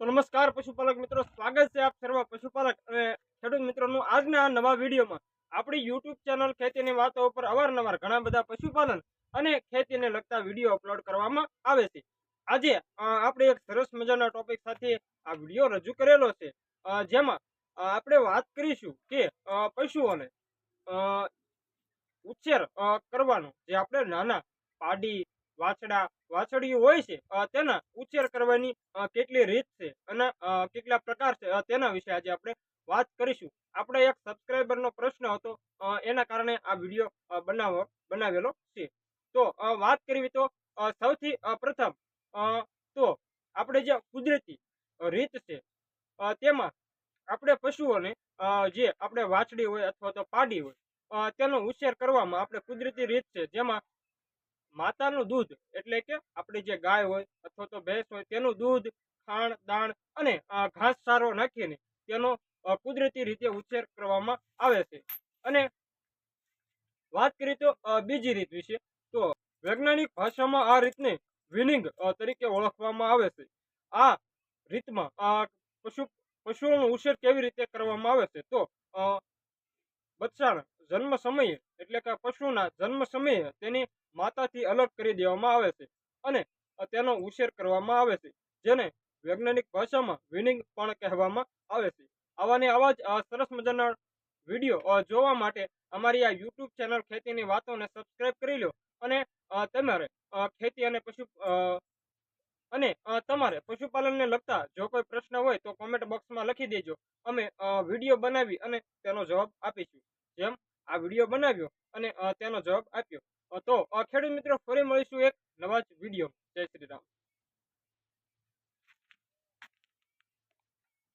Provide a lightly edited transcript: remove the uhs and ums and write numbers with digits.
તો નમસ્કાર પશુપાલક મિત્રો, સ્વાગત છે આપ સર્વ પશુપાલક અને ખેડૂત મિત્રોનું આજના આ નવા વિડીયોમાં। આપણી યુટ્યુબ ચેનલ ખેતીની વાતો ઉપર અવારનવાર ઘણા બધા પશુપાલન અને ખેતીને લગતા વિડીયો અપલોડ કરવામાં આવે છે। આજે આપણે એક સરસ મજાના ટોપિક સાથે આ વિડીયો રજૂ કરેલો છે, જેમાં આપણે વાત કરીશું કે પશુઓને ઉછેર કરવાનો, જે આપણે નાના પાડી વાછડા વાછડીઓ હોય છે તેના ઉછેર કરવાની કેટલી રીત છે અને કેટલા પ્રકાર છે તેના વિશે આજે આપણે વાત કરીશું। આપણે એક સબસ્ક્રાઇબરનો પ્રશ્ન હતો, એના કારણે આ વિડીયો બનાવેલો છે। તો વાત કરવી તો સૌથી પ્રથમ તો આપણે જે કુદરતી રીત છે તેમાં આપણે પશુઓને જે આપણે વાછડી હોય અથવા તો પાડી હોય તેનો ઉછેર કરવામાં આપણે કુદરતી રીત છે, જેમાં માતાનું દૂધ એટલે કે આપણી જે ગાય હોય અથવા તો ભેંસ હોય તેનું દૂધ, ખાણ દાણ અને ઘાસચારો નાખીને તેનો કુદરતી રીતે ઉછેર કરવામાં આવે છે। અને વાત કરીએ તો બીજી રીત વિશે, તો વૈજ્ઞાનિક ભાષામાં આ રીતને વિનિંગ તરીકે ઓળખવામાં આવે છે। આ રીતમાં પશુઓનો ઉછેર કેવી રીતે કરવામાં આવે છે, તો બચ્ચાના જન્મ સમયે એટલે કે પશુના જન્મ સમયે તેની માતાથી અલગ કરી દેવામાં આવે છે અને તેનો ઉછેર કરવામાં આવે છે, જેને વૈજ્ઞાનિક ભાષામાં વિનિંગ પણ કહેવામાં આવે છે। આવા ને આવા જ સરસ મજાના વિડીયો જોવા માટે અમારી આ યુટ્યુબ ચેનલ ખેતીની વાતોને સબસ્ક્રાઇબ કરી લો। અને તમારે ખેતી અને તમારે પશુપાલનને લગતા જો કોઈ પ્રશ્ન હોય તો કોમેન્ટ બોક્સમાં લખી દેજો। અમે વિડીયો બનાવી અને તેનો જવાબ આપીશું, જેમ આ વિડીયો બનાવ્યો અને તેનો જવાબ આપ્યો। તો ખેડૂત મિત્રો, ફરી મળીશું એક નવા જ વિડીયો। જય શ્રી રામ।